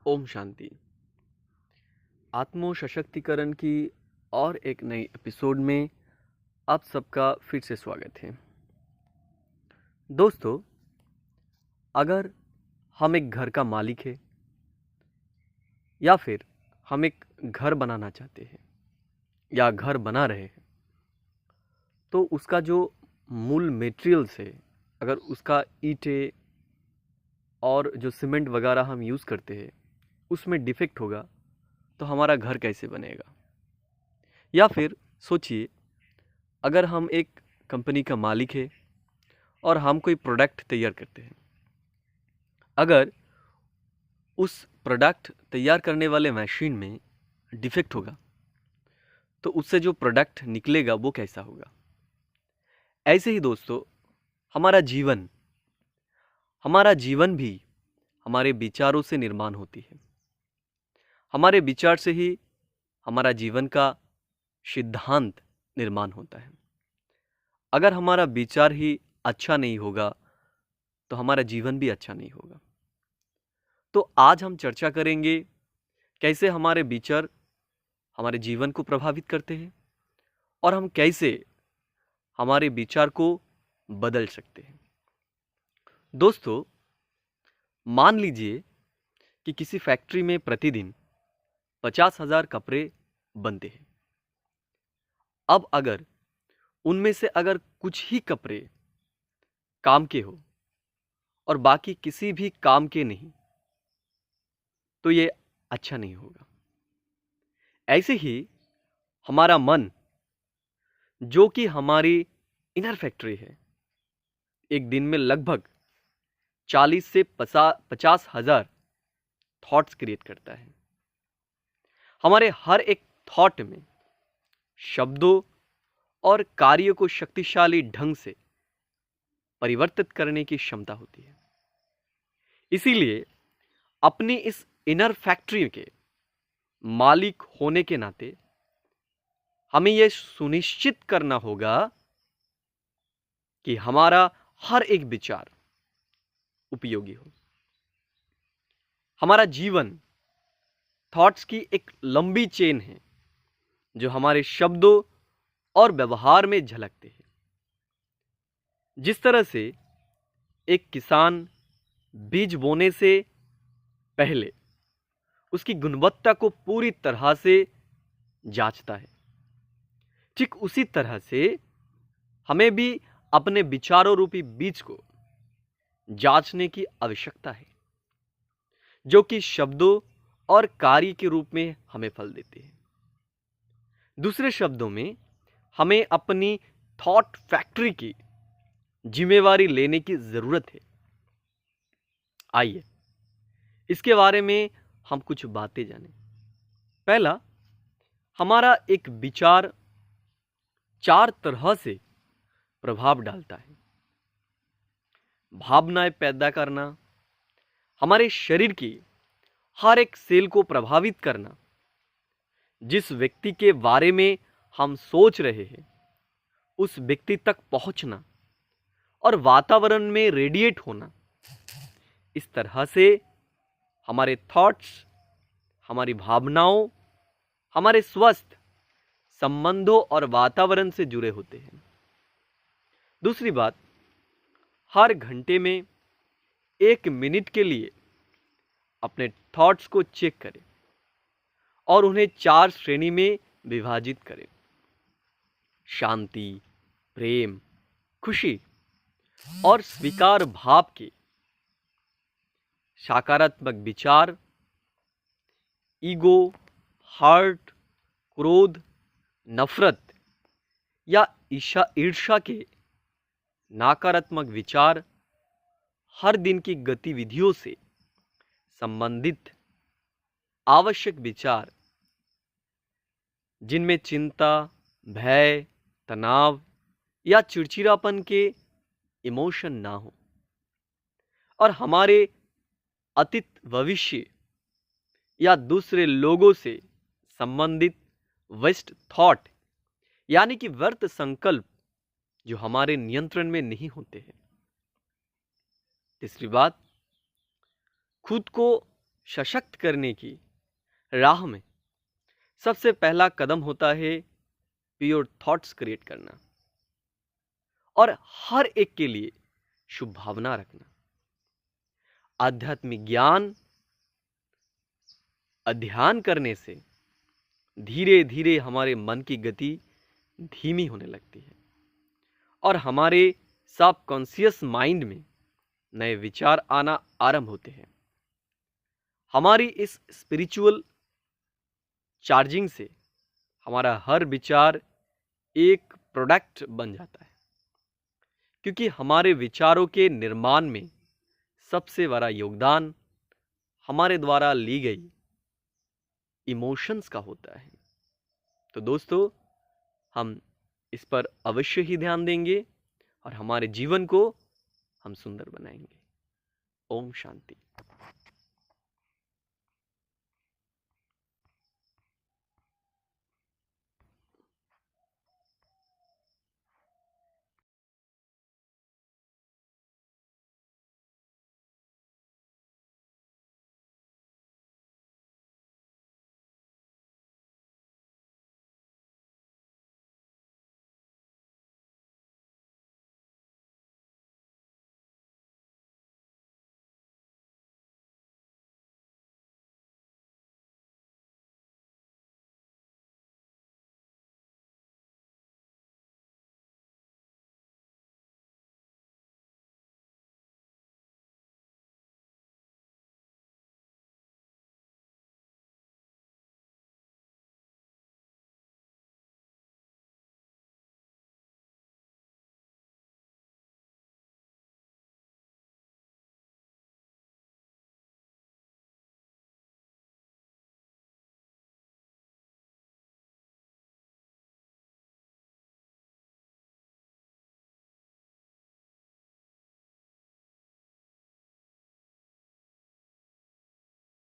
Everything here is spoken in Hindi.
ओम शांति। आत्मो सशक्तिकरण की और एक नई एपिसोड में आप सबका फिर से स्वागत है। दोस्तों, अगर हम एक घर का मालिक है या फिर हम एक घर बनाना चाहते हैं या घर बना रहे हैं, तो उसका जो मूल मटेरियल्स है, अगर उसका ईंटें और जो सीमेंट वगैरह हम यूज़ करते हैं उसमें डिफेक्ट होगा तो हमारा घर कैसे बनेगा। या फिर सोचिए, अगर हम एक कंपनी का मालिक है और हम कोई प्रोडक्ट तैयार करते हैं, अगर उस प्रोडक्ट तैयार करने वाले मशीन में डिफेक्ट होगा तो उससे जो प्रोडक्ट निकलेगा वो कैसा होगा। ऐसे ही दोस्तों, हमारा जीवन भी हमारे विचारों से निर्माण होती है। हमारे विचार से ही हमारा जीवन का सिद्धांत निर्माण होता है। अगर हमारा विचार ही अच्छा नहीं होगा तो हमारा जीवन भी अच्छा नहीं होगा। तो आज हम चर्चा करेंगे कैसे हमारे विचार हमारे जीवन को प्रभावित करते हैं और हम कैसे हमारे विचार को बदल सकते हैं। दोस्तों, मान लीजिए कि किसी फैक्ट्री में प्रतिदिन 50,000 कपड़े बनते हैं। अब अगर उनमें से अगर कुछ ही कपड़े काम के हो और बाकी किसी भी काम के नहीं, तो ये अच्छा नहीं होगा। ऐसे ही हमारा मन, जो कि हमारी इनर फैक्ट्री है, एक दिन में लगभग 40 से 50,000 थॉट्स क्रिएट करता है। हमारे हर एक थॉट में शब्दों और कार्यों को शक्तिशाली ढंग से परिवर्तित करने की क्षमता होती है। इसीलिए अपनी इस इनर फैक्ट्री के मालिक होने के नाते हमें यह सुनिश्चित करना होगा कि हमारा हर एक विचार उपयोगी हो। हमारा जीवन थॉट्स की एक लंबी चेन है जो हमारे शब्दों और व्यवहार में झलकते हैं। जिस तरह से एक किसान बीज बोने से पहले उसकी गुणवत्ता को पूरी तरह से जांचता है, ठीक उसी तरह से हमें भी अपने विचारों रूपी बीज को जांचने की आवश्यकता है, जो कि शब्दों और कार्य के रूप में हमें फल देते हैं। दूसरे शब्दों में, हमें अपनी थॉट फैक्ट्री की जिम्मेवारी लेने की जरूरत है। आइए इसके बारे में हम कुछ बातें जानें। पहला, हमारा एक विचार 4 तरह से प्रभाव डालता है। भावनाएं पैदा करना, हमारे शरीर की हर एक सेल को प्रभावित करना, जिस व्यक्ति के बारे में हम सोच रहे हैं उस व्यक्ति तक पहुंचना और वातावरण में रेडिएट होना। इस तरह से हमारे थॉट्स, हमारी भावनाओं, हमारे स्वस्थ संबंधों और वातावरण से जुड़े होते हैं। दूसरी बात, हर घंटे में 1 मिनट के लिए अपने थॉट्स को चेक करें और उन्हें 4 श्रेणी में विभाजित करें: शांति, प्रेम, खुशी और स्वीकार भाव के। सकारात्मक विचार, ईगो, हर्ट, क्रोध, नफरत या ईर्ष्या के। नकारात्मक विचार, हर दिन की गतिविधियों से संबंधित आवश्यक विचार जिनमें चिंता, भय, तनाव या चिड़चिड़ापन के इमोशन ना हो। और हमारे अतीत, भविष्य या दूसरे लोगों से संबंधित वेस्ट थॉट, यानी कि व्यर्थ संकल्प जो हमारे नियंत्रण में नहीं होते हैं। तीसरी बात, खुद को सशक्त करने की राह में सबसे पहला कदम होता है प्योर थॉट्स क्रिएट करना और हर एक के लिए शुभ भावना रखना। आध्यात्मिक ज्ञान अध्ययन करने से धीरे धीरे हमारे मन की गति धीमी होने लगती है और हमारे सबकॉन्शियस माइंड में नए विचार आना आरंभ होते हैं। हमारी इस स्पिरिचुअल चार्जिंग से हमारा हर विचार एक प्रोडक्ट बन जाता है, क्योंकि हमारे विचारों के निर्माण में सबसे बड़ा योगदान हमारे द्वारा ली गई इमोशंस का होता है। तो दोस्तों, हम इस पर अवश्य ही ध्यान देंगे और हमारे जीवन को हम सुंदर बनाएंगे। ओम शांति।